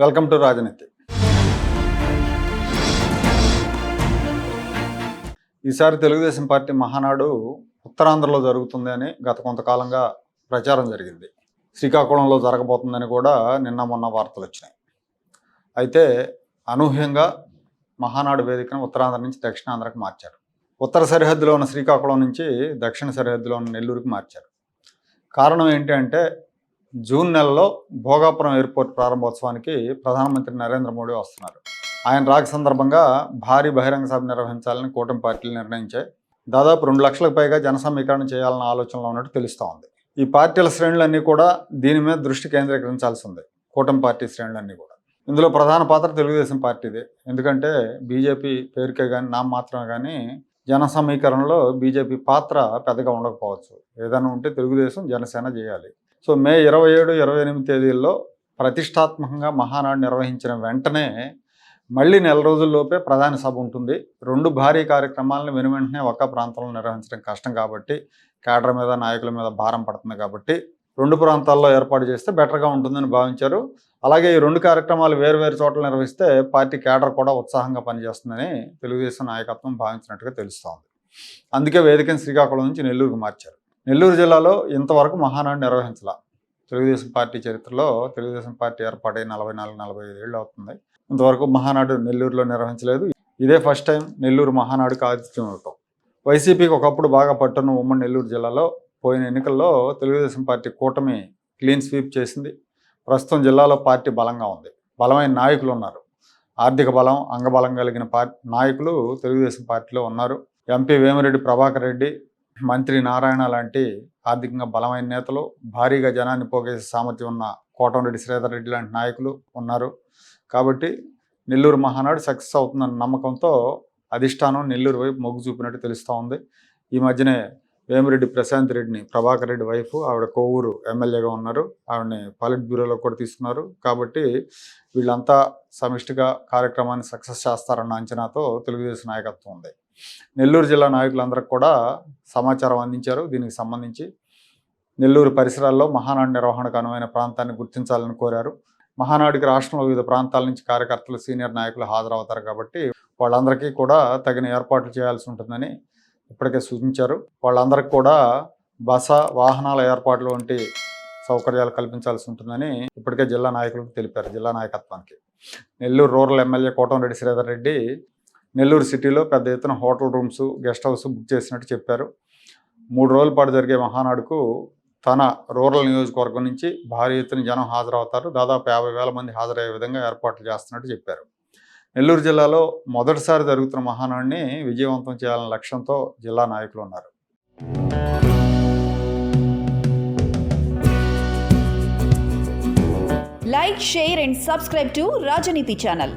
Welcome to రాజనీతి. ఈసారి Telugu Desam party Mahanadu ఉత్తరాంధ్రలో జరుగుతుంది అని గత కొంతకాలంగా ప్రచారం జరిగింది. శ్రీకాకుళంలో జరగబోతుందని కూడా నిన్న మొన్న వార్తలు వచ్చినాయి. అయితే అనూహ్యంగా మహానాడు వేదికను ఉత్తరాంధ్ర నుంచి దక్షిణాంధ్రకు మార్చారు. ఉత్తర సరిహద్దులో ఉన్న శ్రీకాకుళం నుంచి దక్షిణ సరిహద్దులో ఉన్న నెల్లూరుకి మార్చారు. కారణం ఏంటి అంటే జూన్ నెలలో భోగాపురం ఎయిర్పోర్ట్ ప్రారంభోత్సవానికి ప్రధానమంత్రి నరేంద్ర మోడీ వస్తున్నారు. ఆయన రాక సందర్భంగా భారీ బహిరంగ సభ నిర్వహించాలని కూటమి పార్టీలు నిర్ణయించాయి. దాదాపు 2 లక్షలకు పైగా జన సమీకరణ చేయాలన్న ఆలోచనలో ఉన్నట్టు తెలుస్తూ ఉంది. ఈ పార్టీల శ్రేణులన్నీ కూడా దీని మీద దృష్టి కేంద్రీకరించాల్సి ఉంది. కూటమి పార్టీ శ్రేణులన్నీ కూడా. ఇందులో ప్రధాన పాత్ర తెలుగుదేశం పార్టీదే. ఎందుకంటే బీజేపీ పేరుకే కానీ నామమాత్రమే కానీ జన సమీకరణలో బీజేపీ పాత్ర పెద్దగా ఉండకపోవచ్చు. ఏదైనా ఉంటే తెలుగుదేశం జనసేన చేయాలి. సో మే 27, 28 తేదీల్లో ప్రతిష్టాత్మకంగా మహానాడు నిర్వహించిన వెంటనే మళ్ళీ నెల రోజుల్లోపే ప్రధాన సభ ఉంటుంది. 2 భారీ కార్యక్రమాలను వెనువెంటనే ఒక ప్రాంతంలో నిర్వహించడం కష్టం కాబట్టి, కేడర్ మీద నాయకుల మీద భారం పడుతుంది కాబట్టి 2 ప్రాంతాల్లో ఏర్పాటు చేస్తే బెటర్గా ఉంటుందని భావించారు. అలాగే ఈ 2 కార్యక్రమాలు వేరు చోట్ల నిర్వహిస్తే పార్టీ కేడర్ కూడా ఉత్సాహంగా పనిచేస్తుందని తెలుగుదేశం నాయకత్వం భావించినట్టుగా తెలుస్తోంది. అందుకే వేదికను శ్రీకాకుళం నుంచి నెల్లూరుకు మార్చారు. నెల్లూరు జిల్లాలో ఇంతవరకు మహానాడు నిర్వహించాల. తెలుగుదేశం పార్టీ చరిత్రలో తెలుగుదేశం పార్టీ ఏర్పాటై 44-45 ఏళ్ళు అవుతుంది. ఇంతవరకు మహానాడు నెల్లూరులో నిర్వహించలేదు. ఇదే ఫస్ట్ టైం నెల్లూరు మహానాడుకి ఆతిథ్యం ఇవ్వటం. వైసీపీకి ఒకప్పుడు బాగా పట్టున్న ఉమ్మడి నెల్లూరు జిల్లాలో పోయిన ఎన్నికల్లో తెలుగుదేశం పార్టీ కూటమి క్లీన్ స్వీప్ చేసింది. ప్రస్తుతం జిల్లాలో పార్టీ బలంగా ఉంది. బలమైన నాయకులు ఉన్నారు. ఆర్థిక బలం, అంగబలం కలిగిన నాయకులు తెలుగుదేశం పార్టీలో ఉన్నారు. ఎంపీ వేమిరెడ్డి ప్రభాకర్ రెడ్డి, మంత్రి నారాయణ లాంటి ఆర్థికంగా బలమైన నేతలు, భారీగా జనాన్ని పోగేసే సామర్థ్యం ఉన్న కోటంరెడ్డి శ్రీధర్ రెడ్డి లాంటి నాయకులు ఉన్నారు. కాబట్టి నెల్లూరు మహానాడు సక్సెస్ అవుతుందన్న నమ్మకంతో అధిష్టానం నెల్లూరు వైపు మొగ్గు చూపినట్టు తెలుస్తూ ఉంది. ఈ మధ్యనే వేమిరెడ్డి ప్రశాంత్ రెడ్డిని, ప్రభాకర్ రెడ్డి వైఫ్, ఆవిడ కొవ్వూరు ఎమ్మెల్యేగా ఉన్నారు. ఆవిడని పాలిట్ బ్యూరోలో కూడా తీసుకున్నారు. కాబట్టి వీళ్ళంతా సమిష్టిగా కార్యక్రమాన్ని సక్సెస్ చేస్తారన్న అంచనాతో తెలుగుదేశం నాయకత్వం ఉంది. నెల్లూరు జిల్లా నాయకులందరికీ కూడా సమాచారం అందించారు. దీనికి సంబంధించి నెల్లూరు పరిసరాల్లో మహానాడు నిర్వహణకు అనువైన ప్రాంతాన్ని గుర్తించాలని కోరారు. మహానాడుకి రాష్ట్రంలో వివిధ ప్రాంతాల నుంచి కార్యకర్తలు, సీనియర్ నాయకులు హాజరవుతారు కాబట్టి వాళ్ళందరికీ కూడా తగిన ఏర్పాట్లు చేయాల్సి ఉంటుందని ఇప్పటికే సూచించారు. వాళ్ళందరికీ కూడా బస, వాహనాల ఏర్పాట్లు వంటి సౌకర్యాలు కల్పించాల్సి ఉంటుందని ఇప్పటికే జిల్లా నాయకులకు తెలిపారు. జిల్లా నాయకత్వానికి నెల్లూరు రూరల్ ఎమ్మెల్యే కోటంరెడ్డి శ్రీధర్ రెడ్డి నెల్లూరు సిటీలో పెద్ద ఎత్తున hotel rooms, guest house book చేసినట్టు చెప్పారు. 3 రోజుల పాటు జరిగే మహానాడుకు తన రూరల్ నియోజకవర్గం నుంచి భారీ ఎత్తున జనం హాజరవుతారు. దాదాపు 50,000 మంది హాజరయ్యే విధంగా ఏర్పాట్లు చేస్తున్నట్టు చెప్పారు. నెల్లూరు జిల్లాలో మొదటిసారి జరుగుతున్న మహానాడుని విజయవంతం చేయాలనే లక్ష్యంతో జిల్లా నాయకులు ఉన్నారు. Like, share and subscribe to Rajaniti channel.